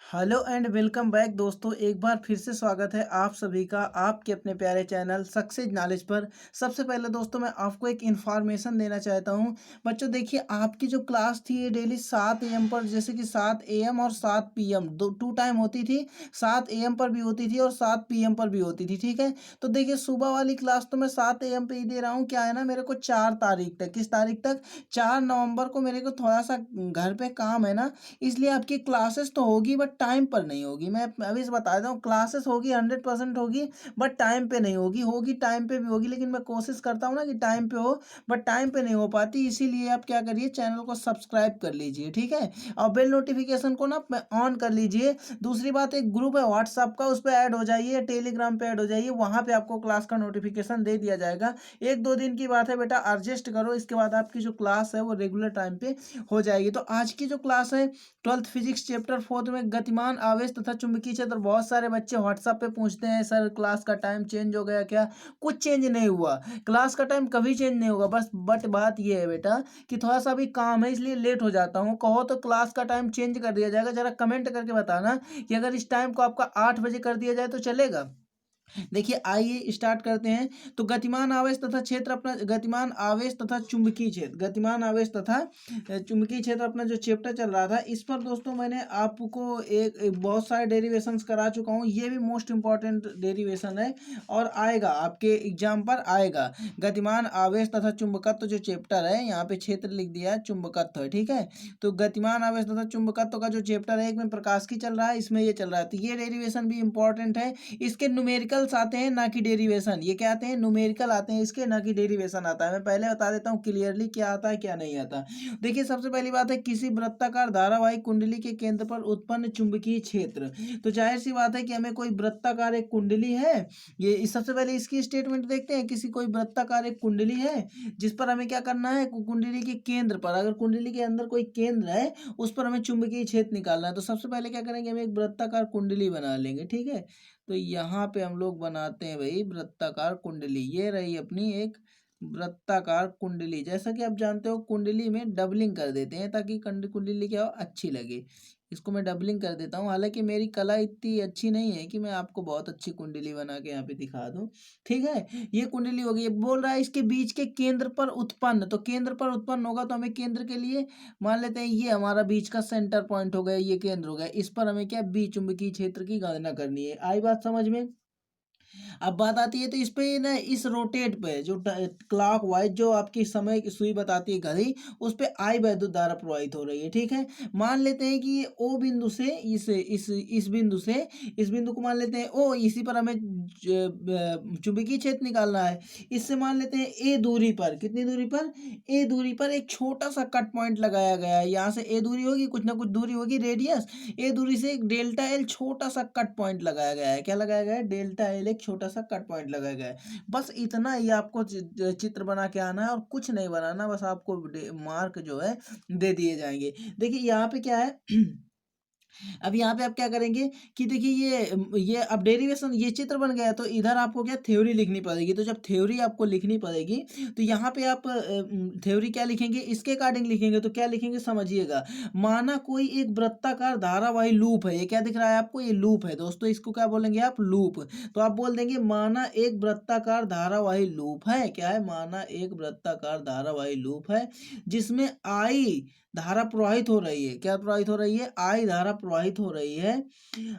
Hello and welcome back दोस्तों। एक बार फिर से स्वागत है आप सभी का आपके अपने प्यारे चैनल सक्सेस नॉलेज पर। सबसे पहले दोस्तों मैं आपको एक इन्फॉर्मेशन देना चाहता हूं। बच्चों देखिए, आपकी जो क्लास थी ये डेली 7 AM पर, जैसे कि 7 AM और 7 PM दो टू टाइम होती थी। 7 AM पर भी होती थी और 7 PM पर भी होती थी, ठीक है। तो देखिए, सुबह वाली क्लास तो मैं 7 AM पे ही दे रहा हूँ। क्या है ना, मेरे को 4 तारीख तक, किस तारीख तक, 4 नवंबर को मेरे को थोड़ा सा घर पे काम है ना, इसलिए आपकी क्लासेस तो होगी बट टाइम पर नहीं होगी। मैं अभी से बता देता हूँ, क्लासेस होगी 100% होगी, बट टाइम पे नहीं होगी। होगी टाइम पे भी होगी, लेकिन मैं कोशिश करता हूँ ना कि टाइम पे हो, बट टाइम पे नहीं हो पाती। इसीलिए आप क्या करिए, चैनल को सब्सक्राइब कर लीजिए, ठीक है। और बेल नोटिफिकेशन को ना ऑन कर लीजिए। दूसरी बात, एक ग्रुप है व्हाट्सअप का, उस पर ऐड हो जाइए, टेलीग्राम पे ऐड हो जाइए, वहाँ पे आपको क्लास का नोटिफिकेशन दे दिया जाएगा। 1-2 दिन की बात है बेटा, एडजस्ट करो, इसके बाद आपकी जो क्लास है वो रेगुलर टाइम पे हो जाएगी। तो आज की जो क्लास है, 12th फिजिक्स चैप्टर 4 में गतिमान आवेश तथा चुंबकीय क्षेत्र। बहुत सारे बच्चे व्हाट्सएप पे पूछते हैं, सर क्लास का टाइम चेंज हो गया क्या? कुछ चेंज नहीं हुआ, क्लास का टाइम कभी चेंज नहीं होगा। बस बट बात ये है बेटा कि थोड़ा सा भी काम है, इसलिए लेट हो जाता हूँ। कहो तो क्लास का टाइम चेंज कर दिया जाएगा। जरा कमेंट करके बताना कि अगर इस टाइम को आपका 8 बजे कर दिया जाए तो चलेगा। देखिए, आइए स्टार्ट करते हैं। तो गतिमान आवेश तथा क्षेत्र अपना, गतिमान आवेश तथा चुंबकीय क्षेत्र, गतिमान आवेश तथा चुंबकीय क्षेत्र अपना जो चैप्टर चल रहा था, इस पर दोस्तों मैंने आपको एक बहुत सारे डेरिवेशंस करा चुका हूँ। ये भी मोस्ट इंपॉर्टेंट डेरिवेशन है और आएगा आपके एग्जाम पर आएगा। गतिमान आवेश तथा चुंबकत्व जो चैप्टर है, यहाँ पे क्षेत्र लिख दिया है, चुंबकत्व है, ठीक है। तो गतिमान आवेश तथा चुंबकत्व का जो चैप्टर है, एक में प्रकाश की चल रहा है, इसमें ये चल रहा है। तो ये डेरिवेशन भी इंपॉर्टेंट है। इसके न्यूमेरिकल्स आते हैं ना कि डेरिवेशन। ये क्या आते हैं? न्यूमेरिकल आते हैं इसके, ना कि डेरिवेशन आता है। मैं पहले बता देता हूँ क्लियरली क्या आता है क्या नहीं आता। देखिए, सबसे पहली बात है, किसी वृत्ताकार धारावाहिक कुंडली के केंद्र पर उत्पन्न चुंबकीय क्षेत्र। तो जाहिर सी बात है कि हमें कोई वृत्ताकार एक कुंडली है, सबसे पहले इसकी स्टेटमेंट देखते हैं। किसी कोई वृत्ताकार एक कुंडली है जिस पर हमें क्या करना है, कुंडली के केंद्र पर, अगर कुंडली के अंदर कोई केंद्र है उस पर हमें चुंबकीय क्षेत्र निकालना है। तो सबसे पहले क्या करेंगे, हम एक वृत्ताकार कुंडली बना लेंगे, ठीक है। तो यहाँ पे हम लोग बनाते हैं भाई वृत्ताकार कुंडली। ये रही अपनी एक वृत्ताकार कुंडली। जैसा कि आप जानते हो, कुंडली में डबलिंग कर देते हैं ताकि कुंडली क्या हो, अच्छी लगे। इसको मैं डबलिंग कर देता हूँ। हालांकि मेरी कला इतनी अच्छी नहीं है कि मैं आपको बहुत अच्छी कुंडली बना के यहाँ पे दिखा दूँ, ठीक है। ये कुंडली हो गई। बोल रहा है इसके बीच के केंद्र पर उत्पन्न, तो केंद्र पर उत्पन्न होगा तो हमें केंद्र के लिए मान लेते हैं ये हमारा बीच का सेंटर पॉइंट हो गया, ये केंद्र हो गया। इस पर हमें क्या, बी चुंबकीय क्षेत्र की गणना करनी है। आई बात समझ में? अब बात आती है, तो इस पे ना, इस रोटेट पे जो क्लॉक वाइज जो आपकी समय की सुई बताती है घड़ी, उस पे आई वैद्युत धारा प्रवाहित हो रही है, ठीक है। मान लेते हैं कि ये ओ बिंदु से इस बिंदु से इस बिंदु को मान लेते हैं ओ, इसी पर हमें चुंबकीय क्षेत्र निकालना है। इससे मान लेते हैं ए दूरी पर, कितनी दूरी पर, ए दूरी पर एक छोटा सा कट पॉइंट लगाया गया है। यहाँ से ए दूरी होगी, कुछ ना कुछ दूरी होगी, रेडियस। ए दूरी से एक डेल्टा एल छोटा सा कट पॉइंट लगाया गया है। क्या लगाया गया है? डेल्टा एल एक छोटा सा कट पॉइंट लगाया गया है। बस इतना ही आपको चित्र बना के आना है और कुछ नहीं बनाना। बस आपको मार्क जो है दे दिए जाएंगे। देखिए यहाँ पे क्या है अब यहाँ पे आप क्या करेंगे कि देखिए, ये अब डेरिवेशन, ये चित्र बन गया, तो इधर आपको क्या, थ्योरी लिखनी पड़ेगी। तो जब थ्योरी आपको लिखनी पड़ेगी तो यहाँ पे आप थ्योरी क्या लिखेंगे, इसके अकॉर्डिंग लिखेंगे। तो क्या लिखेंगे समझिएगा। माना कोई एक वृत्ताकार धारावाही लूप है, ये क्या दिख रहा है आपको, ये लूप है दोस्तों, इसको क्या बोलेंगे आप, लूप। तो आप बोल देंगे माना एक वृत्ताकार धारावाही लूप है। क्या है? माना एक वृत्ताकार धारावाही लूप है जिसमें आई धारा प्रवाहित हो रही है। क्या प्रवाहित हो रही है? आई धारा प्रवाहित हो रही है।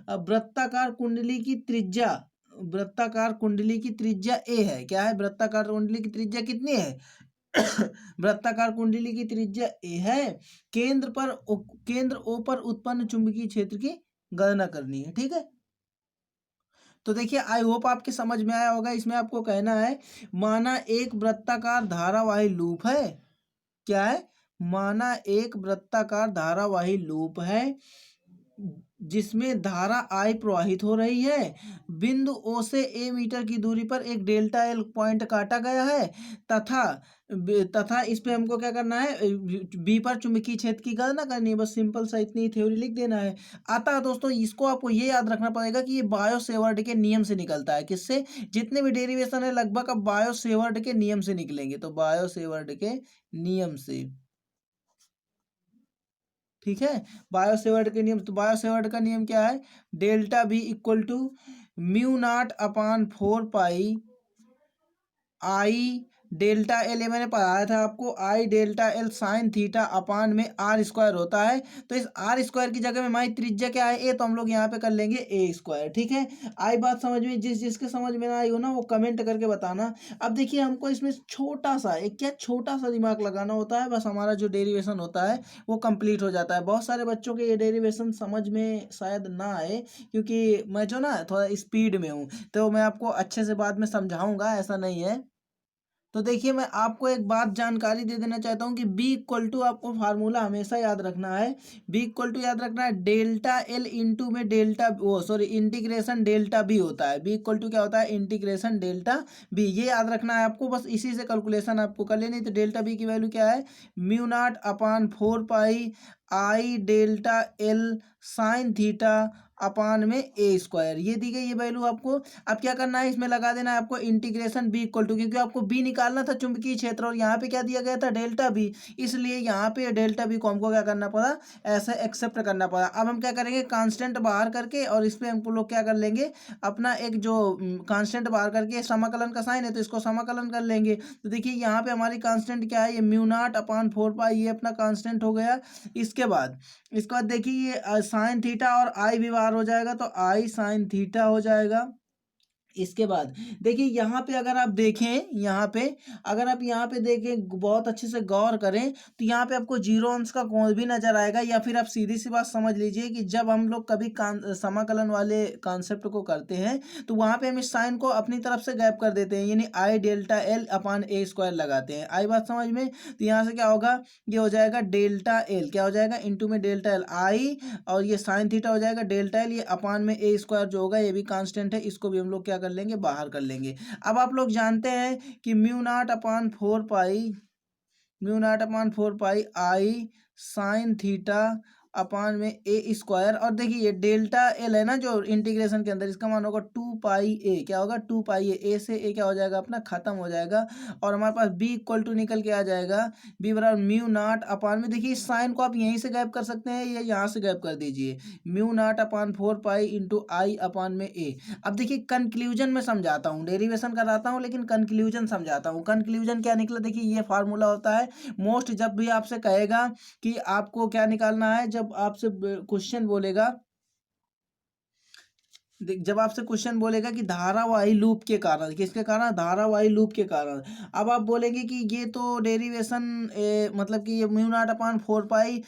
अब वृत्ताकार कुंडली की त्रिज्या, वृत्ताकार कुंडली की त्रिज्या ए है। क्या है? वृत्ताकार कुंडली की त्रिज्या कितनी है? वृत्ताकार कुंडली की त्रिज्या ए है। केंद्र ओ पर उत्पन्न चुंबकीय क्षेत्र की गणना करनी है, ठीक है। तो देखिए, आई होप आपके समझ में आया होगा। इसमें आपको कहना है, माना एक वृत्ताकार धारावाही लूप है। क्या है? माना एक वृत्ताकार धारावाही लूप है जिसमें धारा I प्रवाहित हो रही है। बिंदु O से A मीटर की दूरी पर एक डेल्टा L पॉइंट काटा गया है तथा तथा इस पे हमको क्या करना है, बी पर चुंबकीय क्षेत्र की गणना करनी है। बस सिंपल सा इतनी थ्योरी लिख देना है। आता है दोस्तों, इसको आपको ये याद रखना पड़ेगा कि ये बायो सेवर्ट के नियम से निकलता है। किससे? जितने भी डेरिवेशन है लगभग अब बायो सेवर्ट के नियम से निकलेंगे। तो बायो सेवर्ट के नियम से, ठीक है। बायो-सेवर्ट के नियम, तो बायो-सेवर्ट का नियम क्या है, delta B equal to mu naught upon 4 pi I delta L, ये मैंने पढ़ाया था आपको, I delta L sine theta upon में आर स्क्वायर होता है। तो इस आर स्क्वायर की जगह में हमारी त्रिज्या क्या है, ए, तो हम लोग यहाँ पे कर लेंगे ए स्क्वायर। ठीक है, आई बात समझ में, जिसके समझ में ना आई हो ना वो कमेंट करके बताना। अब देखिए हमको इसमें छोटा सा एक क्या छोटा सा दिमाग लगाना होता है, बस हमारा जो डेरिवेशन होता है वो कंप्लीट हो जाता है। बहुत सारे बच्चों के ये डेरिवेशन समझ में शायद ना आए, क्योंकि मैं जो ना थोड़ा स्पीड में हूँ, तो मैं आपको अच्छे से बाद में समझाऊंगा, ऐसा नहीं है। तो देखिए मैं आपको एक बात जानकारी दे देना चाहता हूँ कि बी इक्वल टू, आपको फार्मूला हमेशा याद रखना है, बी इक्वल टू याद रखना है डेल्टा एल इंटू में डेल्टा वो सॉरी इंटीग्रेशन डेल्टा बी होता है। बी इक्वल टू क्या होता है, इंटीग्रेशन डेल्टा बी, ये याद रखना है आपको, बस इसी से कैलकुलेशन आपको कर लेनी। तो डेल्टा बी की वैल्यू क्या है, mu naught upon 4 pi I delta L sine theta upon में ए स्क्वायर, ये दी गई ये वैल्यू आपको। अब क्या करना है, इसमें लगा देना है आपको इंटीग्रेशन बी इक्वल टू, क्योंकि आपको बी निकालना था चुंबकीय क्षेत्र, और यहाँ पे क्या दिया गया था, डेल्टा बी, इसलिए यहाँ पे डेल्टा बी को हमको क्या करना पड़ा, ऐसे एक्सेप्ट करना पड़ा। अब हम क्या करेंगे, कांस्टेंट बाहर करके, और इस पे हमको लोग क्या कर लेंगे, अपना एक जो कांस्टेंट बाहर करके, समाकलन का साइन है तो इसको समाकलन कर लेंगे। तो देखिए यहाँ पे हमारी कांस्टेंट क्या है, ये म्यू नॉट अपान 4 पाई, ये अपना कांस्टेंट हो गया। इसके बाद देखिए ये साइन थीटा और आई भी बाहर हो जाएगा, तो आई साइन थीटा हो जाएगा। इसके बाद देखिए यहाँ पे अगर आप देखें, यहाँ पे अगर आप यहाँ पे देखें, बहुत अच्छे से गौर करें, तो यहाँ पे आपको जीरो अंश का कोण भी नजर आएगा, या फिर आप सीधी सी बात समझ लीजिए कि जब हम लोग कभी समाकलन वाले कॉन्सेप्ट को करते हैं, तो वहाँ पे हम इस साइन को अपनी तरफ से गैप कर देते हैं, यानी आई डेल्टा एल अपान ए स्क्वायर लगाते हैं। आई बात समझ में, तो यहाँ से क्या होगा, ये हो जाएगा डेल्टा एल, क्या हो जाएगा, इंटू में डेल्टा एल आई, और ये साइन थीटा हो जाएगा डेल्टा एल, ये अपान में ए स्क्वायर जो होगा, ये भी कांस्टेंट है, इसको भी हम लोग क्या कर लेंगे, बाहर कर लेंगे। अब आप लोग जानते हैं कि mu naught upon four pi I sine theta upon में ए स्क्वायर, और देखिए ये डेल्टा एल है ना जो इंटीग्रेशन के अंदर, इसका मान होगा 2 पाई ए, क्या होगा 2 पाई ए से ए क्या हो जाएगा अपना खत्म हो जाएगा, और हमारे पास बी इक्वल टू निकल के आ जाएगा, बी बराबर म्यू नॉट अपान में, देखिए इस साइन को आप यहीं से गैप कर सकते हैं या यहाँ से गैप कर दीजिए, mu naught upon 4 pi into आई अपान में ए। अब देखिए कंक्लूजन में समझाता हूँ, डेरिवेशन कराता हूँ लेकिन कंक्लूजन समझाता हूँ। कंक्लूजन क्या निकला, देखिए ये फार्मूला होता है मोस्ट, जब भी आपसे कहेगा कि आपको क्या निकालना है, जब आपसे क्वेश्चन बोलेगा, जब आपसे क्वेश्चन बोलेगा कि धारावाही लूप के कारण, किसके कारण, धारावाही लूप के कारण, अब आप बोलेंगे कि ये तो डेरिवेशन मतलब कि ये mu naught upon 4 pi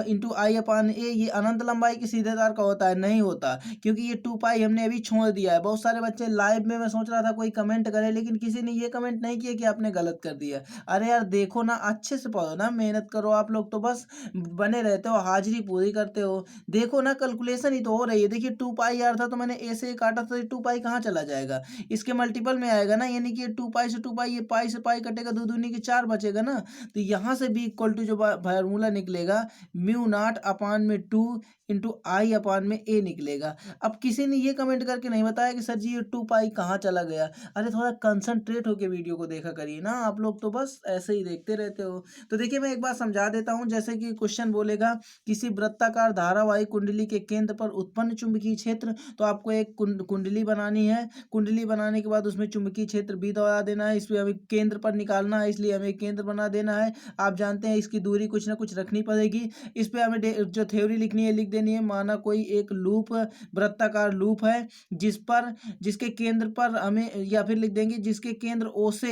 into आई अपान ए, ये अनंत लंबाई की सीधेदार का होता है, नहीं होता, क्योंकि ये 2 पाई हमने अभी छोड़ दिया है। बहुत सारे बच्चे लाइव में, मैं सोच रहा था कोई कमेंट करे, लेकिन किसी ने ये कमेंट नहीं किया कि आपने गलत कर दिया। अरे यार देखो ना, अच्छे से पढ़ो ना, मेहनत करो, आप लोग तो बस बने रहते हो, हाजिरी पूरी करते हो। देखो ना कैलकुलेशन ही तो हो रही है, देखिए 2 पाई यार था, तो मैंने ए से काटा, तो 2 पाई कहाँ चला जाएगा, इसके मल्टीपल में आएगा ना, यानी कि 2 पाई से 2 पाई, ये पाई से पाई कटेगा, दो दूनी के 4 बचेगा ना। तो यहाँ से भी इक्वल टू जो फार्मूला निकलेगा, म्यू नॉट अपान में 2 इंटू आई अपान में ए निकलेगा। अब किसी ने ये कमेंट करके नहीं बताया कि सर जी ये 2 पाई कहाँ चला गया। अरे थोड़ा कंसंट्रेट होके वीडियो को देखा करिए ना, आप लोग तो बस ऐसे ही देखते रहते हो। तो देखिए मैं एक बार समझा देता हूँ, जैसे कि क्वेश्चन बोलेगा किसी वृत्ताकार धारावाही कुंडली के केंद्र पर उत्पन्न चुंबकीय क्षेत्र, तो आपको एक कुंडली बनानी है। कुंडली बनाने के बाद उसमें चुंबकीय क्षेत्र बी दौड़ा देना है, इसमें हमें केंद्र पर निकालना है, इसलिए हमें केंद्र बना देना है। आप जानते हैं इसकी दूरी कुछ ना कुछ रखनी पड़ेगी। इस पे हमें जो थ्योरी लिखनी है लिख देनी है, माना कोई एक लूप, वृत्ताकार लूप है, जिसके केंद्र पर हमें, या फिर लिख देंगे जिसके केंद्र ओ से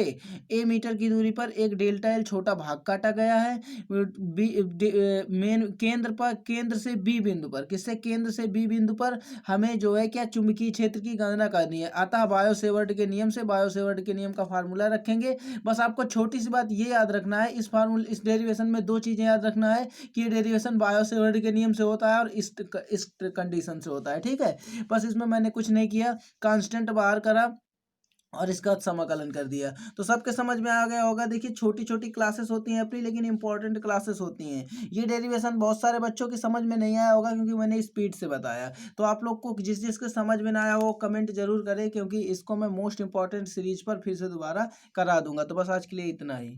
ए मीटर की दूरी पर एक डेल्टा एल छोटा भाग काटा गया है, मेन केंद्र से बी बिंदु पर, किससे, केंद्र से बी बिंदु पर हमें जो है क्या, चुंबकीय क्षेत्र की गणना करनी है। अतः बायो-सेवर्ट के नियम से, बायो-सेवर्ट के नियम का फार्मूला रखेंगे। बस आपको छोटी सी बात ये याद रखना है, इस डेरिवेशन में दो चीजें याद रखना है कि ये डेरिवेशन बायो-सेवर्ट के नियम से होता है और इस कंडीशन से होता है, ठीक है। बस इसमें मैंने कुछ नहीं किया, कांस्टेंट बाहर करा और इसका समाकलन कर दिया, तो सबके समझ में आ गया होगा। देखिए छोटी छोटी क्लासेस होती हैं अपनी, लेकिन इंपॉर्टेंट क्लासेस होती हैं। ये डेरिवेशन बहुत सारे बच्चों की समझ में नहीं आया होगा, क्योंकि मैंने स्पीड से बताया। तो आप लोग को जिस जिसके समझ में ना आया वो कमेंट जरूर करें, क्योंकि इसको मैं मोस्ट इंपॉर्टेंट सीरीज पर फिर से दोबारा करा दूंगा। तो बस आज के लिए इतना ही।